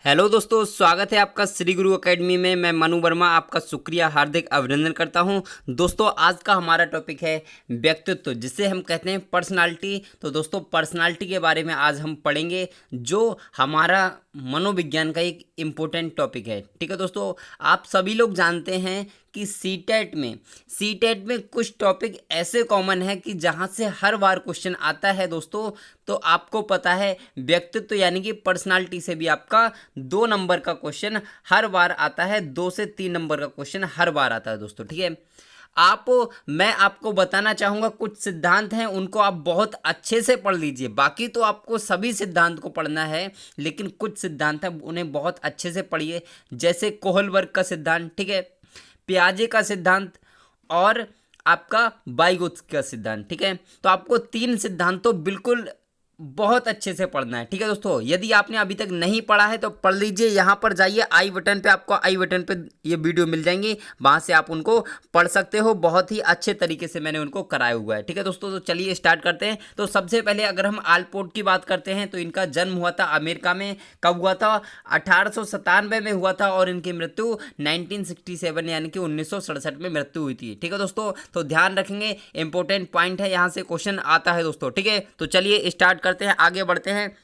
Hello दोस्तों, स्वागत है आपका श्री गुरु एकेडमी में। मैं मनु वर्मा आपका शुक्रिया हार्दिक अभिनंदन करता हूं। दोस्तों, आज का हमारा टॉपिक है व्यक्तित्व, जिसे हम कहते हैं पर्सनालिटी। तो दोस्तों, पर्सनालिटी के बारे में आज हम पढ़ेंगे, जो हमारा मनोविज्ञान का एक इम्पोर्टेंट टॉपिक है। ठीक है दोस्तों, आप सभी लोग जानते हैं कि सीटेट में कुछ टॉपिक ऐसे कॉमन है कि जहां से हर बार क्वेश्चन आता है दोस्तों। तो आपको पता है व्यक्तित्व यानी कि पर्सनालिटी से भी आपका 2 नंबर का क्वेश्चन हर बार आता है, 2 से 3 नंबर का क्वेश्चन हर बार आता है दोस्तों। ठीक है, मैं आपको बताना चाहूँगा कुछ सिद्धांत हैं, उनको आप बहुत अच्छे से पढ़ लीजिए। बाकी तो आपको सभी सिद्धांत को पढ़ना है, लेकिन कुछ सिद्धांत हैं उन्हें बहुत अच्छे से पढ़िए। जैसे कोहलबर्ग का सिद्धांत, ठीक है, पियाजे का सिद्धांत और आपका बाइगोत्स का सिद्धांत। ठीक है, तो आपको 3 सिद्धांत तो बिल्कुल बहुत अच्छे से पढ़ना है। ठीक है दोस्तों, यदि आपने अभी तक नहीं पढ़ा है तो पढ़ लीजिए। यहाँ पर जाइए, आई बटन पे, आपको आई बटन पे ये वीडियो मिल जाएंगी, वहाँ से आप उनको पढ़ सकते हो। बहुत ही अच्छे तरीके से मैंने उनको कराया हुआ है। ठीक है दोस्तों, तो चलिए स्टार्ट करते हैं। तो सबसे पहले अगर हम आलपोर्ट की बात करते हैं तो इनका जन्म हुआ था अमेरिका में। कब हुआ था? 1897 में हुआ था, और इनकी मृत्यु 1967 यानी कि 1967 में मृत्यु हुई थी। ठीक है दोस्तों, तो ध्यान रखेंगे, इंपॉर्टेंट पॉइंट है, यहाँ से क्वेश्चन आता है दोस्तों। ठीक है, तो चलिए स्टार्ट करते हैं, आगे बढ़ते हैं।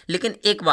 लेकिन एक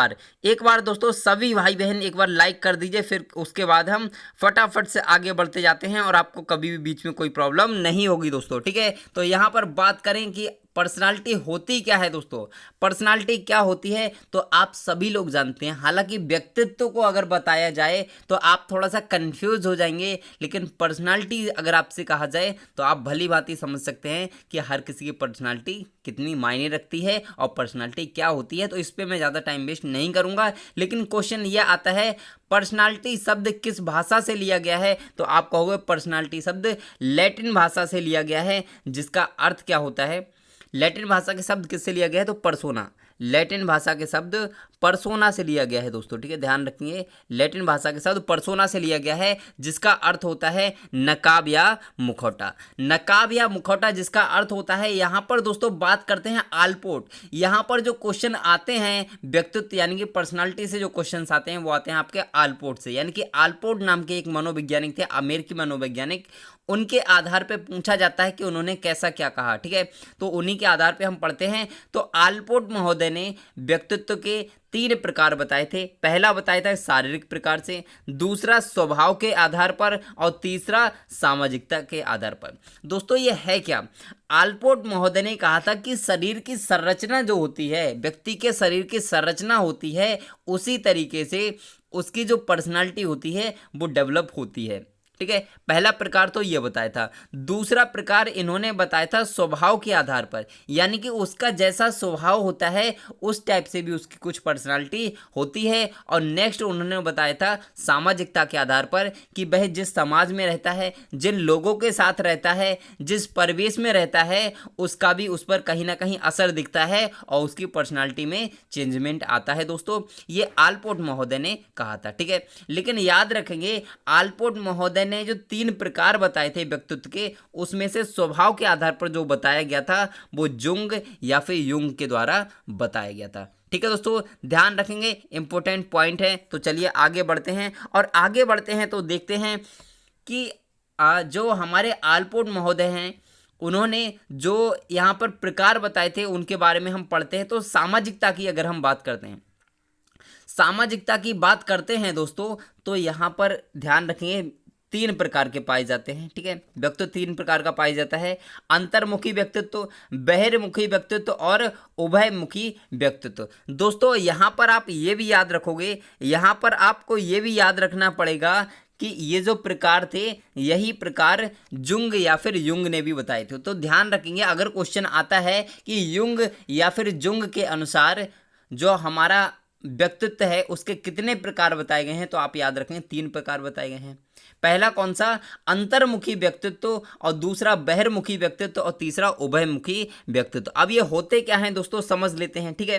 बार दोस्तों सभी भाई बहन एक बार लाइक कर दीजिए, फिर उसके बाद हम फटाफट से आगे बढ़ते जाते हैं और आपको कभी भी बीच में कोई प्रॉब्लम नहीं होगी दोस्तों। ठीक है, तो यहाँ पर बात करें कि पर्सनालिटी होती क्या है दोस्तों। पर्सनालिटी क्या होती है तो आप सभी लोग जानते हैं। हालांकि व्यक्तित्व को अगर बताया जाए तो आप थोड़ा सा कंफ्यूज हो जाएंगे, लेकिन पर्सनालिटी अगर आपसे कहा जाए तो आप भली भांति समझ सकते हैं कि हर किसी की पर्सनालिटी कितनी मायने रखती है और पर्सनालिटी क्या होती है। तो इस पर मैं ज़्यादा टाइम वेस्ट नहीं करूँगा, लेकिन क्वेश्चन यह आता है पर्सनालिटी शब्द किस भाषा से लिया गया है। तो आप कहोगे पर्सनालिटी शब्द लैटिन भाषा से लिया गया है, जिसका अर्थ क्या होता है। लैटिन भाषा के शब्द किससे लिया गया है तो पर्सोना। लैटिन भाषा के शब्द पर्सोना से लिया गया है दोस्तों। ठीक है, ध्यान रखिए, लैटिन भाषा के शब्द पर्सोना से लिया गया है, जिसका अर्थ होता है नकाब या मुखौटा। नकाब या मुखौटा जिसका अर्थ होता है। यहाँ पर दोस्तों बात करते हैं आलपोर्ट। यहाँ पर जो क्वेश्चन आते हैं व्यक्तित्व यानी कि पर्सनालिटी से जो क्वेश्चन आते हैं वो आते हैं आपके आलपोर्ट से। यानी कि आलपोर्ट नाम के एक मनोवैज्ञानिक थे, अमेरिकी मनोवैज्ञानिक, उनके आधार पे पूछा जाता है कि उन्होंने कैसा क्या कहा। ठीक है, तो उन्हीं के आधार पे हम पढ़ते हैं। तो आलपोर्ट महोदय ने व्यक्तित्व के 3 प्रकार बताए थे। पहला बताया था शारीरिक प्रकार से, दूसरा स्वभाव के आधार पर, और तीसरा सामाजिकता के आधार पर। दोस्तों ये है क्या? आलपोर्ट महोदय ने कहा था कि शरीर की संरचना जो होती है, व्यक्ति के शरीर की संरचना होती है, उसी तरीके से उसकी जो पर्सनालिटी होती है वो डेवलप होती है। ठीक है, पहला प्रकार तो ये बताया था। दूसरा प्रकार इन्होंने बताया था स्वभाव के आधार पर, यानी कि उसका जैसा स्वभाव होता है उस टाइप से भी उसकी कुछ पर्सनालिटी होती है। और नेक्स्ट उन्होंने बताया था सामाजिकता के आधार पर, कि वह जिस समाज में रहता है, जिन लोगों के साथ रहता है, जिस परिवेश में रहता है, उसका भी उस पर कहीं ना कहीं असर दिखता है और उसकी पर्सनालिटी में चेंजमेंट आता है दोस्तों। ये आलपोर्ट महोदय ने कहा था। ठीक है, लेकिन याद रखेंगे आलपोर्ट महोदय ने जो 3 प्रकार बताए थे व्यक्तित्व के, उसमें से स्वभाव के आधार पर जो बताया गया था वो जुंग या फिर युंग के द्वारा बताया गया था। ठीक है दोस्तों, ध्यान रखेंगे, इंपॉर्टेंट पॉइंट है। तो चलिए आगे बढ़ते हैं, और आगे बढ़ते हैं तो देखते हैं कि जो हमारे आलपोर्ट महोदय हैं उन्होंने जो यहाँ पर प्रकार बताए थे उनके बारे में हम पढ़ते हैं। तो सामाजिकता की अगर हम बात करते हैं, सामाजिकता की बात करते हैं दोस्तों, तो यहाँ पर ध्यान रखेंगे 3 प्रकार के पाए जाते हैं। ठीक है, व्यक्तित्व 3 प्रकार का पाया जाता है। अंतर्मुखी व्यक्तित्व, बहिर्मुखी व्यक्तित्व और उभयमुखी व्यक्तित्व। दोस्तों यहाँ पर आप ये भी याद रखोगे, यहाँ पर आपको ये भी याद रखना पड़ेगा कि ये जो प्रकार थे यही प्रकार जुंग या फिर युंग ने भी बताए थे। तो ध्यान रखेंगे, अगर क्वेश्चन आता है कि युंग या फिर जुंग के अनुसार जो हमारा व्यक्तित्व है उसके कितने प्रकार बताए गए हैं, तो आप याद रखें 3 प्रकार बताए गए हैं। पहला कौन सा? अंतर्मुखी व्यक्तित्व, और दूसरा बहिर्मुखी व्यक्तित्व, और तीसरा उभयमुखी व्यक्तित्व। अब ये होते क्या हैं दोस्तों, समझ लेते हैं। ठीक है,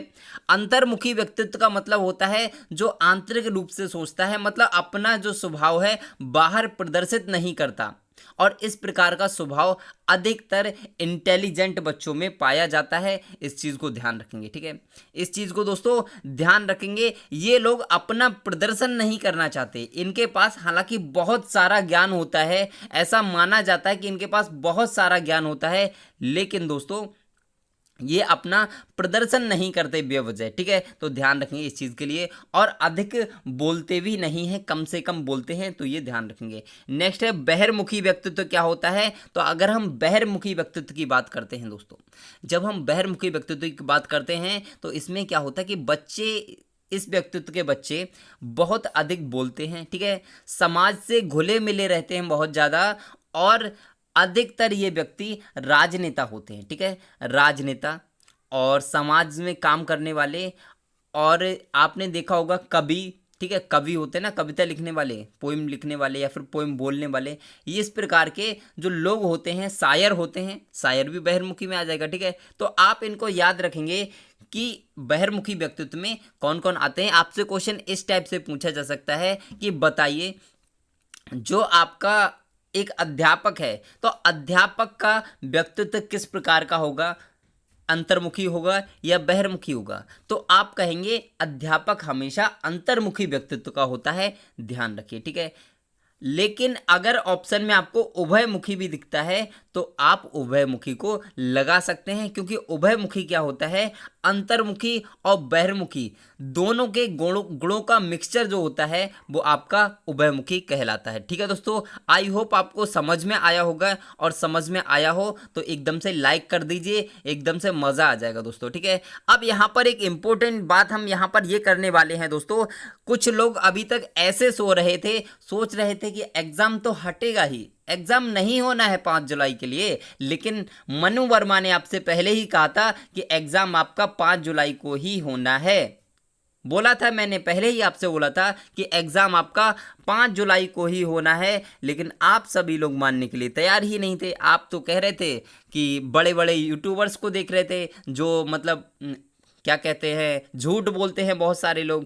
अंतर्मुखी व्यक्तित्व का मतलब होता है जो आंतरिक रूप से सोचता है, मतलब अपना जो स्वभाव है बाहर प्रदर्शित नहीं करता। और इस प्रकार का स्वभाव अधिकतर इंटेलिजेंट बच्चों में पाया जाता है। इस चीज़ को ध्यान रखेंगे, ठीक है। इस चीज़ को दोस्तों ध्यान रखेंगे। ये लोग अपना प्रदर्शन नहीं करना चाहते। इनके पास हालांकि बहुत सारा ज्ञान होता है, ऐसा माना जाता है कि इनके पास बहुत सारा ज्ञान होता है, लेकिन दोस्तों ये अपना प्रदर्शन नहीं करते बेवजह, ठीक है। तो ध्यान रखेंगे इस चीज़ के लिए। और अधिक बोलते भी नहीं हैं, कम से कम बोलते हैं, तो ये ध्यान रखेंगे। नेक्स्ट है बहिर्मुखी व्यक्तित्व क्या होता है। तो अगर हम बहिर्मुखी व्यक्तित्व की बात करते हैं दोस्तों, जब हम बहिर्मुखी व्यक्तित्व की बात करते हैं तो इसमें क्या होता है कि बच्चे, इस व्यक्तित्व के बच्चे बहुत अधिक बोलते हैं, ठीक है। समाज से घुले मिले रहते हैं बहुत ज़्यादा, और अधिकतर ये व्यक्ति राजनेता होते हैं, ठीक है। राजनेता और समाज में काम करने वाले, और आपने देखा होगा कवि, ठीक है। कवि होते हैं ना, कविता लिखने वाले, पोइम लिखने वाले या फिर पोइम बोलने वाले, ये इस प्रकार के जो लोग होते हैं। शायर होते हैं, शायर भी बहिर्मुखी में आ जाएगा, ठीक है। तो आप इनको याद रखेंगे कि बहिर्मुखी व्यक्तित्व में कौन कौन आते हैं। आपसे क्वेश्चन इस टाइप से पूछा जा सकता है कि बताइए, जो आपका एक अध्यापक है, तो अध्यापक का व्यक्तित्व किस प्रकार का होगा, अंतर्मुखी होगा या बहिर्मुखी होगा। तो आप कहेंगे अध्यापक हमेशा अंतर्मुखी व्यक्तित्व का होता है, ध्यान रखिए, ठीक है। लेकिन अगर ऑप्शन में आपको उभयमुखी भी दिखता है तो आप उभयमुखी को लगा सकते हैं, क्योंकि उभयमुखी क्या होता है, अंतर्मुखी और बहिर्मुखी दोनों के गुणों का मिक्सचर जो होता है वो आपका उभयमुखी कहलाता है, ठीक है दोस्तों। आई होप आपको समझ में आया होगा, और समझ में आया हो तो एकदम से लाइक कर दीजिए, एकदम से मज़ा आ जाएगा दोस्तों, ठीक है। अब यहाँ पर एक इम्पोर्टेंट बात हम यहाँ पर ये करने वाले हैं दोस्तों। कुछ लोग अभी तक ऐसे सोच रहे थे कि एग्ज़ाम तो हटेगा ही, एग्जाम नहीं होना है 5 जुलाई के लिए, लेकिन मनु वर्मा ने आपसे पहले ही कहा था कि एग्जाम आपका 5 जुलाई को ही होना है। बोला था, मैंने पहले ही आपसे बोला था कि एग्जाम आपका 5 जुलाई को ही होना है, लेकिन आप सभी लोग मानने के लिए तैयार ही नहीं थे। आप तो कह रहे थे कि बड़े बड़े यूट्यूबर्स को देख रहे थे जो मतलब क्या कहते हैं, झूठ बोलते हैं बहुत सारे लोग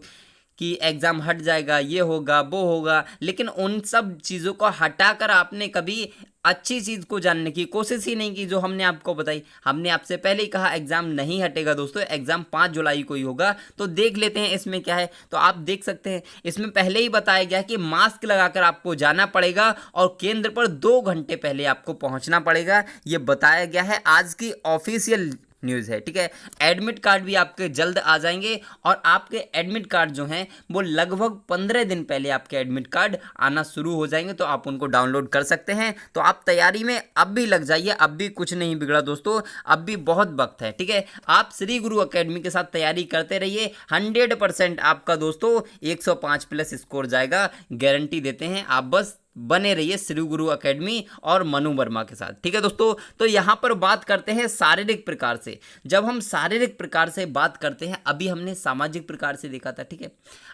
कि एग्ज़ाम हट जाएगा, ये होगा वो होगा, लेकिन उन सब चीज़ों को हटाकर आपने कभी अच्छी चीज़ को जानने की कोशिश ही नहीं की जो हमने आपको बताई। हमने आपसे पहले ही कहा एग्ज़ाम नहीं हटेगा दोस्तों, एग्ज़ाम 5 जुलाई को ही होगा। तो देख लेते हैं इसमें क्या है। तो आप देख सकते हैं इसमें पहले ही बताया गया कि मास्क लगाकर आपको जाना पड़ेगा और केंद्र पर 2 घंटे पहले आपको पहुंचना पड़ेगा, ये बताया गया है। आज की ऑफिशियल न्यूज़ है, ठीक है। एडमिट कार्ड भी आपके जल्द आ जाएंगे, और आपके एडमिट कार्ड जो हैं वो लगभग 15 दिन पहले आपके एडमिट कार्ड आना शुरू हो जाएंगे, तो आप उनको डाउनलोड कर सकते हैं। तो आप तैयारी में अब भी लग जाइए, अब भी कुछ नहीं बिगड़ा दोस्तों, अब भी बहुत वक्त है, ठीक है। आप श्री गुरु एकेडमी के साथ तैयारी करते रहिए, 100% आपका दोस्तों 105 प्लस स्कोर जाएगा, गारंटी देते हैं। आप बस बने रहिए श्री गुरु एकेडमी और मनु वर्मा के साथ, ठीक है दोस्तों। तो यहाँ पर बात करते हैं शारीरिक प्रकार से। जब हम शारीरिक प्रकार से बात करते हैं, अभी हमने सामाजिक प्रकार से देखा था, ठीक है।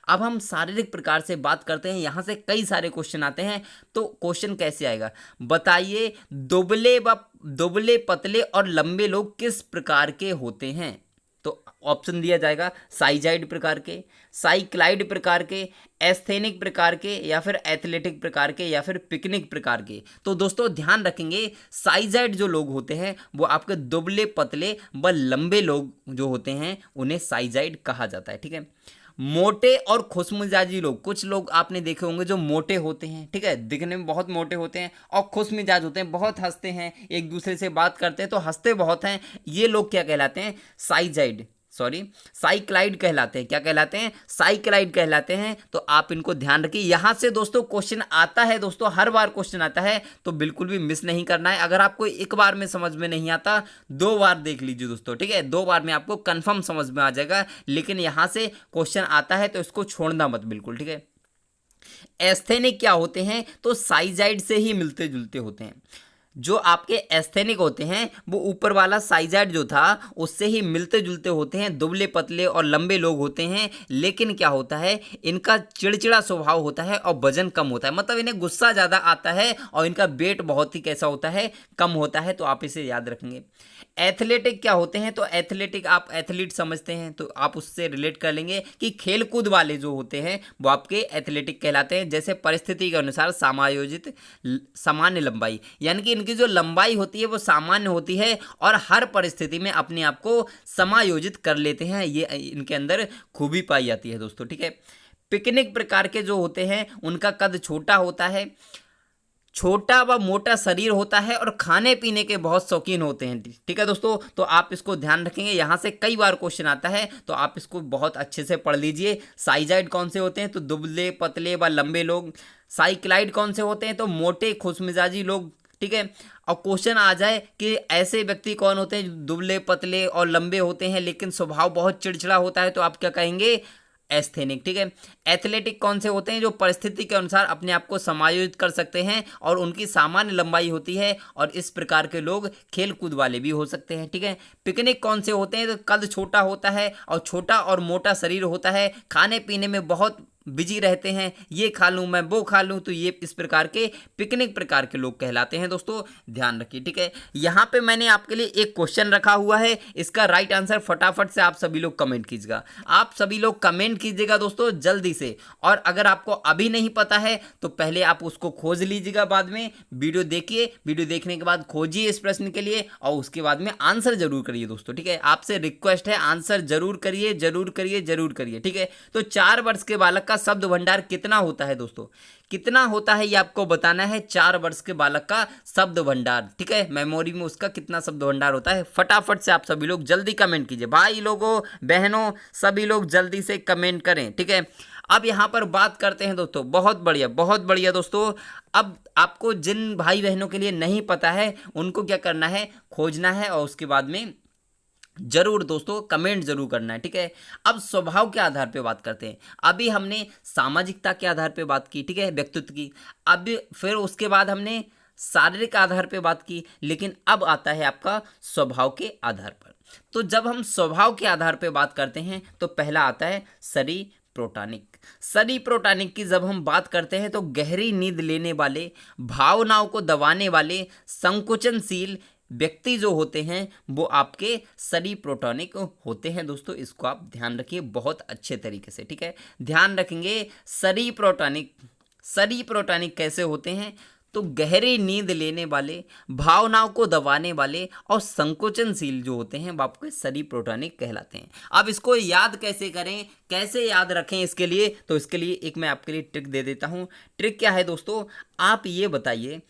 अब हम शारीरिक प्रकार से बात करते हैं, यहाँ से कई सारे क्वेश्चन आते हैं। तो क्वेश्चन कैसे आएगा, बताइए दुबले पतले और लंबे लोग किस प्रकार के होते हैं। तो ऑप्शन दिया जाएगा साइजाइड प्रकार के, साइक्लाइड प्रकार के, एस्थेनिक प्रकार के, या फिर एथलेटिक प्रकार के, या फिर पिकनिक प्रकार के। तो दोस्तों ध्यान रखेंगे, साइजाइड जो लोग होते हैं वो आपके दुबले पतले व लंबे लोग जो होते हैं उन्हें साइजाइड कहा जाता है, ठीक है। मोटे और खुशमिजाजी लोग, कुछ लोग आपने देखे होंगे जो मोटे होते हैं, ठीक है, दिखने में बहुत मोटे होते हैं और खुशमिजाज होते हैं, बहुत हंसते हैं, एक दूसरे से बात करते हैं तो हंसते बहुत हैं। ये लोग क्या कहलाते हैं, साइक्लाइड कहलाते हैं। क्या कहलाते हैं, साइक्लाइड कहलाते हैं। तो आप इनको ध्यान रखिए। यहाँ से दोस्तों क्वेश्चन आता है दोस्तों, हर बार क्वेश्चन आता है, तो बिल्कुल भी मिस नहीं करना है। अगर आपको एक बार में समझ में नहीं आता, 2 बार देख लीजिए दोस्तों, ठीक है। 2 बार में आपको कंफर्म समझ में आ जाएगा, लेकिन यहाँ से क्वेश्चन आता है तो इसको छोड़ना मत बिल्कुल, ठीक है। एस्थेनिक क्या होते हैं, तो साइजाइड से ही मिलते जुलते होते हैं। जो आपके एस्थेनिक होते हैं वो ऊपर वाला साइजाइड जो था उससे ही मिलते जुलते होते हैं, दुबले पतले और लंबे लोग होते हैं। लेकिन क्या होता है, इनका चिड़चिड़ा स्वभाव होता है और वजन कम होता है, मतलब इन्हें गुस्सा ज़्यादा आता है और इनका वेट बहुत ही कैसा होता है, कम होता है। तो आप इसे याद रखेंगे। एथलेटिक क्या होते हैं, तो एथलेटिक आप एथलीट समझते हैं तो आप उससे रिलेट कर लेंगे कि खेल कूद वाले जो होते हैं वो आपके एथलेटिक कहलाते हैं। जैसे परिस्थिति के अनुसार समायोजित सामान्य लंबाई, यानी कि इनकी जो लंबाई होती है वो सामान्य होती है और हर परिस्थिति में अपने आप को समायोजित कर लेते हैं। ये इनके अंदर खूबी पाई जाती है दोस्तों, ठीक है। पिकनिक प्रकार के जो होते हैं उनका कद छोटा होता है, छोटा व मोटा शरीर होता है और खाने पीने के बहुत शौकीन होते हैं, ठीक है दोस्तों। तो आप इसको ध्यान रखेंगे, यहाँ से कई बार क्वेश्चन आता है तो आप इसको बहुत अच्छे से पढ़ लीजिए। साइजाइड कौन से होते हैं, तो दुबले पतले व लंबे लोग। साइक्लाइड कौन से होते हैं, तो मोटे खुशमिजाजी लोग, ठीक है। और क्वेश्चन आ जाए कि ऐसे व्यक्ति कौन होते हैं जो दुबले पतले और लंबे होते हैं लेकिन स्वभाव बहुत चिड़चिड़ा होता है, तो आप क्या कहेंगे, एस्थेनिक, ठीक है। एथलेटिक कौन से होते हैं, जो परिस्थिति के अनुसार अपने आप को समायोजित कर सकते हैं और उनकी सामान्य लंबाई होती है और इस प्रकार के लोग खेल कूद वाले भी हो सकते हैं, ठीक है। पिकनिक कौन से होते हैं, तो कद छोटा होता है और छोटा और मोटा शरीर होता है, खाने पीने में बहुत बिजी रहते हैं, ये खा लूँ मैं वो खा लूँ, तो ये इस प्रकार के पिकनिक प्रकार के लोग कहलाते हैं दोस्तों, ध्यान रखिए, ठीक है। यहाँ पे मैंने आपके लिए एक क्वेश्चन रखा हुआ है, इसका राइट आंसर फटाफट से आप सभी लोग कमेंट कीजिएगा। आप सभी लोग कमेंट कीजिएगा दोस्तों जल्दी से। और अगर आपको अभी नहीं पता है तो पहले आप उसको खोज लीजिएगा, बाद में वीडियो देखिए, वीडियो देखने के बाद खोजिए इस प्रश्न के लिए और उसके बाद में आंसर जरूर करिए दोस्तों, ठीक है। आपसे रिक्वेस्ट है, आंसर जरूर करिए, जरूर करिए, जरूर करिए, ठीक है। तो 4 वर्ष के बालक का शब्द भंडार कितना होता है दोस्तों, कितना होता है ये आपको बताना है। 4 वर्ष के बालक का शब्द भंडार, ठीक है, मेमोरी में उसका कितना शब्द भंडार होता है, फटाफट से आप सभी लोग जल्दी कमेंट कीजिए। भाई लोगों बहनों सभी लोग जल्दी से कमेंट करें, ठीक है। अब यहाँ पर बात करते हैं दोस्तों, बहुत बढ़िया, बहुत बढ़िया दोस्तों। अब आपको जिन भाई बहनों के लिए नहीं पता है उनको क्या करना है, खोजना है और उसके बाद में जरूर दोस्तों कमेंट जरूर करना है, ठीक है। अब स्वभाव के आधार पे बात करते हैं। अभी हमने सामाजिकता के आधार पे बात की, ठीक है, व्यक्तित्व की। अब फिर उसके बाद हमने शारीरिक आधार पे बात की, लेकिन अब आता है आपका स्वभाव के आधार पर। तो जब हम स्वभाव के आधार पे बात करते हैं तो पहला आता है सरीप्रोटानिक। सरीप्रोटानिक की जब हम बात करते हैं तो गहरी नींद लेने वाले, भावनाओं को दबाने वाले, संकुचनशील व्यक्ति जो होते हैं वो आपके सरीप्रोटोनिक होते हैं दोस्तों। इसको आप ध्यान रखिए बहुत अच्छे तरीके से, ठीक है। ध्यान रखेंगे सरीप्रोटोनिक, सरीप्रोटोनिक कैसे होते हैं, तो गहरी नींद लेने वाले, भावनाओं को दबाने वाले और संकोचनशील जो होते हैं वो आपके सरीप्रोटोनिक कहलाते हैं। अब इसको याद कैसे करें, कैसे याद रखें, इसके लिए तो इसके लिए एक मैं आपके लिए ट्रिक दे देता हूँ। ट्रिक क्या है दोस्तों, आप ये बताइए,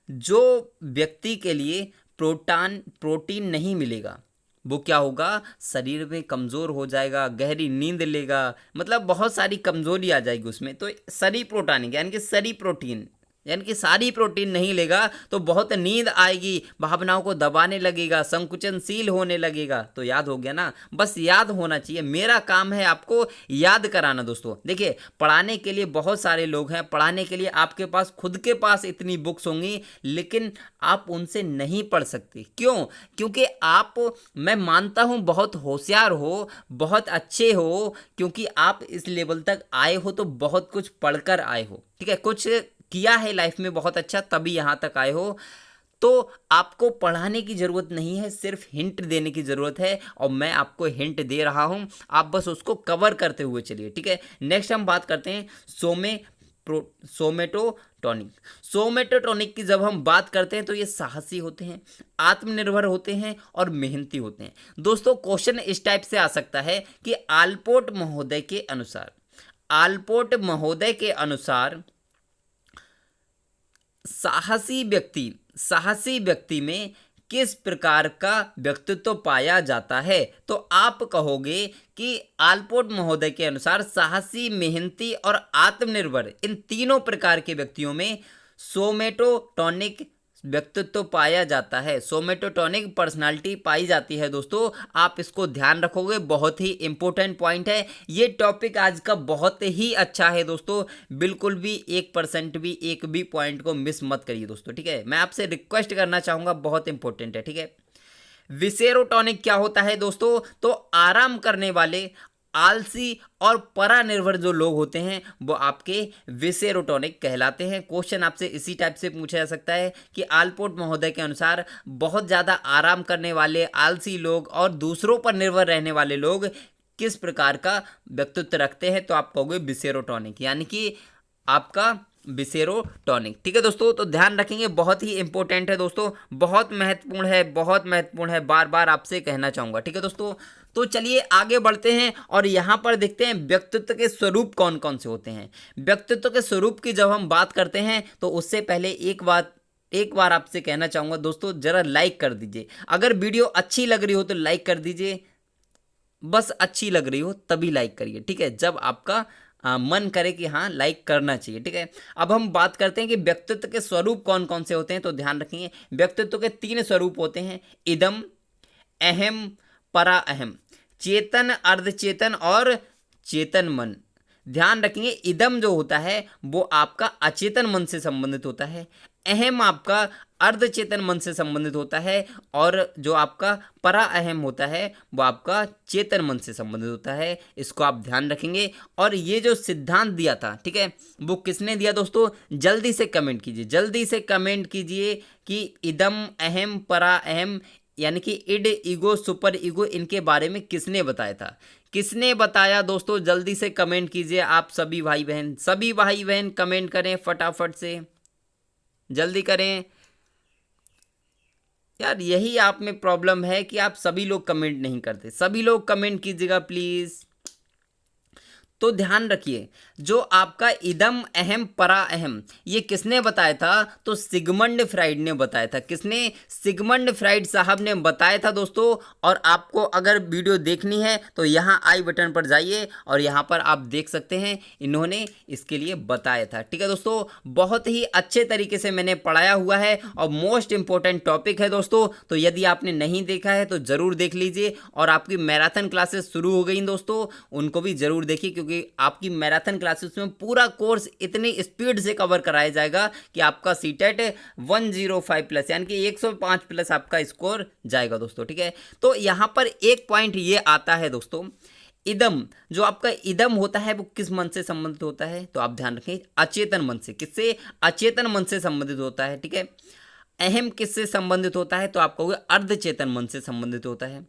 जो व्यक्ति के लिए प्रोटीन नहीं मिलेगा वो क्या होगा, शरीर में कमज़ोर हो जाएगा, गहरी नींद लेगा, मतलब बहुत सारी कमज़ोरी आ जाएगी उसमें। तो सरी प्रोटानिक यानी कि सरी प्रोटीन यानी कि सारी प्रोटीन नहीं लेगा तो बहुत नींद आएगी, भावनाओं को दबाने लगेगा, संकुचनशील होने लगेगा। तो याद हो गया ना, बस याद होना चाहिए। मेरा काम है आपको याद कराना दोस्तों। देखिए पढ़ाने के लिए बहुत सारे लोग हैं, पढ़ाने के लिए आपके पास खुद के पास इतनी बुक्स होंगी लेकिन आप उनसे नहीं पढ़ सकते। क्यों? क्योंकि आप, मैं मानता हूँ बहुत होशियार हो, बहुत अच्छे हो, क्योंकि आप इस लेवल तक आए हो तो बहुत कुछ पढ़कर आए हो, ठीक है, कुछ किया है लाइफ में बहुत अच्छा तभी यहाँ तक आए हो। तो आपको पढ़ाने की ज़रूरत नहीं है, सिर्फ हिंट देने की ज़रूरत है और मैं आपको हिंट दे रहा हूँ, आप बस उसको कवर करते हुए चलिए, ठीक है। नेक्स्ट हम बात करते हैं सोमेटोटॉनिक। सोमेटोटॉनिक की जब हम बात करते हैं तो ये साहसी होते हैं, आत्मनिर्भर होते हैं और मेहनती होते हैं। दोस्तों क्वेश्चन इस टाइप से आ सकता है कि आलपोर्ट महोदय के अनुसार, आलपोर्ट महोदय के अनुसार साहसी व्यक्ति में किस प्रकार का व्यक्तित्व पाया जाता है। तो आप कहोगे कि आलपोर्ट महोदय के अनुसार साहसी, मेहनती और आत्मनिर्भर इन तीनों प्रकार के व्यक्तियों में सोमेटोटॉनिक व्यक्तित्व पाया जाता है, सोमेटोटॉनिक पर्सनालिटी पाई जाती है दोस्तों। आप इसको ध्यान रखोगे, बहुत ही इंपॉर्टेंट पॉइंट है ये। टॉपिक आज का बहुत ही अच्छा है दोस्तों, बिल्कुल भी 1% भी एक भी पॉइंट को मिस मत करिए दोस्तों, ठीक है। मैं आपसे रिक्वेस्ट करना चाहूँगा, बहुत इंपॉर्टेंट है, ठीक है। विसेरोटॉनिक क्या होता है दोस्तों? तो आराम करने वाले, आलसी और परानिर्भर जो लोग होते हैं वो आपके विसेरोटॉनिक कहलाते हैं। क्वेश्चन आपसे इसी टाइप से पूछा जा सकता है कि आलपोर्ट महोदय के अनुसार बहुत ज़्यादा आराम करने वाले, आलसी लोग और दूसरों पर निर्भर रहने वाले लोग किस प्रकार का व्यक्तित्व रखते हैं? तो आप कहोगे विसेरोटॉनिक, यानी कि आपका विसेरोटॉनिक, ठीक है दोस्तों। तो ध्यान रखेंगे, बहुत ही इंपॉर्टेंट है दोस्तों, बहुत महत्वपूर्ण है, बहुत महत्वपूर्ण है, बार बार आपसे कहना चाहूँगा, ठीक है दोस्तों। तो चलिए आगे बढ़ते हैं और यहाँ पर देखते हैं व्यक्तित्व के स्वरूप कौन कौन से होते हैं। व्यक्तित्व के स्वरूप की जब हम बात करते हैं तो उससे पहले एक बार आपसे कहना चाहूँगा दोस्तों, ज़रा लाइक कर दीजिए। अगर वीडियो अच्छी लग रही हो तो लाइक कर दीजिए, बस अच्छी लग रही हो तभी लाइक करिए, ठीक है, जब आपका मन करे कि हाँ लाइक करना चाहिए, ठीक है। अब हम बात करते हैं कि व्यक्तित्व के स्वरूप कौन कौन से होते हैं। तो ध्यान रखेंगे, व्यक्तित्व के 3 स्वरूप होते हैं, इदम, अहम, परा अहम, चेतन, अर्धचेतन और चेतन मन। ध्यान रखेंगे, इदम जो होता है वो आपका अचेतन मन से संबंधित होता है, अहम आपका अर्धचेतन मन से संबंधित होता है, और जो आपका परा अहम होता है वो आपका चेतन मन से संबंधित होता है। इसको आप ध्यान रखेंगे। और ये जो सिद्धांत दिया था, ठीक है, वो किसने दिया दोस्तों? जल्दी से कमेंट कीजिए, जल्दी से कमेंट कीजिए कि इदम, अहम, परा अहम, यानी कि इड, ईगो, सुपर ईगो, इनके बारे में किसने बताया था? किसने बताया दोस्तों? जल्दी से कमेंट कीजिए आप सभी भाई बहन कमेंट करें फटाफट से, जल्दी करें यार। यही आप में प्रॉब्लम है कि आप सभी लोग कमेंट नहीं करते। सभी लोग कमेंट कीजिएगा प्लीज़। तो ध्यान रखिए, जो आपका इदम, अहम, परा अहम, ये किसने बताया था? तो सिगमंड फ्राइड ने बताया था। किसने? सिगमंड फ्राइड साहब ने बताया था दोस्तों। और आपको अगर वीडियो देखनी है तो यहाँ आई बटन पर जाइए और यहाँ पर आप देख सकते हैं, इन्होंने इसके लिए बताया था, ठीक है दोस्तों। बहुत ही अच्छे तरीके से मैंने पढ़ाया हुआ है और मोस्ट इंपॉर्टेंट टॉपिक है दोस्तों। तो यदि आपने नहीं देखा है तो ज़रूर देख लीजिए। और आपकी मैराथन क्लासेस शुरू हो गई दोस्तों, उनको भी ज़रूर देखिए, क्योंकि आपकी मैराथन क्लासेस में पूरा कोर्स इतनी स्पीड से कवर कराया जाएगा कि आपका सीटेट 105+ यानी कि 105+ आपका स्कोर जाएगा दोस्तों, ठीक है। तो यहाँ पर एक पॉइंट ये आता है दोस्तों, इदम, जो आपका इदम होता है वो किस मन से संबंधित होता है? तो आप ध्यान रखें, अचेतन मन से। किससे? अचेतन मन से संबंधित होता है, ठीक है। अहम किससे संबंधित होता है? तो आप कहोगे अर्धचेतन मन से संबंधित होता है।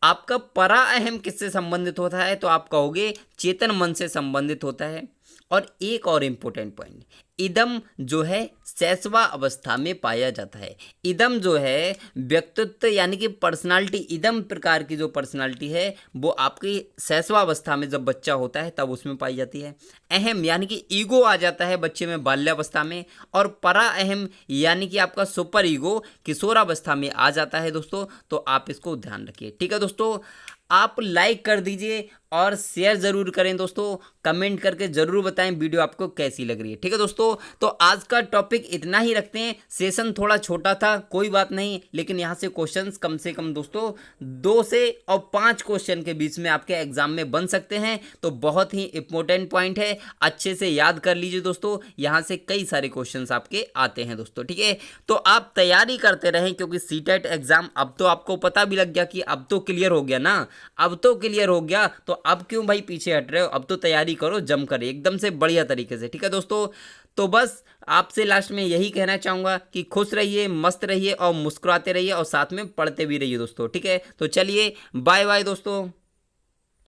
आपका परा अहम किससे संबंधित होता है? तो आप कहोगे चेतन मन से संबंधित होता है। और एक और इम्पोर्टेंट पॉइंट, इदम जो है शैशवा अवस्था में पाया जाता है। इदम जो है व्यक्तित्व यानी कि पर्सनालिटी, इदम प्रकार की जो पर्सनालिटी है वो आपकी शैशवा अवस्था में जब बच्चा होता है तब उसमें पाई जाती है। अहम यानी कि ईगो आ जाता है बच्चे में बाल्यावस्था में। और परा अहम यानी कि आपका सुपर ईगो किशोरावस्था में आ जाता है दोस्तों। तो आप इसको ध्यान रखिए, ठीक है दोस्तों। आप लाइक कर दीजिए और शेयर ज़रूर करें दोस्तों, कमेंट करके ज़रूर बताएं वीडियो आपको कैसी लग रही है, ठीक है दोस्तों। तो आज का टॉपिक इतना ही रखते हैं। सेशन थोड़ा छोटा था, कोई बात नहीं, लेकिन यहाँ से क्वेश्चंस कम से कम दोस्तों 2 से 5 क्वेश्चन के बीच में आपके एग्जाम में बन सकते हैं। तो बहुत ही इंपॉर्टेंट पॉइंट है, अच्छे से याद कर लीजिए दोस्तों, यहाँ से कई सारे क्वेश्चन आपके आते हैं दोस्तों, ठीक है। तो आप तैयारी करते रहें, क्योंकि सीटेट एग्जाम अब तो आपको पता भी लग गया कि अब तो क्लियर हो गया ना, अब तो क्लियर हो गया, तो अब क्यों भाई पीछे हट रहे हो? अब तो तैयारी करो जमकर, एकदम से बढ़िया तरीके से, ठीक है दोस्तों। तो बस आपसे लास्ट में यही कहना चाहूँगा कि खुश रहिए, मस्त रहिए और मुस्कुराते रहिए और साथ में पढ़ते भी रहिए दोस्तों, ठीक है। तो चलिए बाय बाय दोस्तों।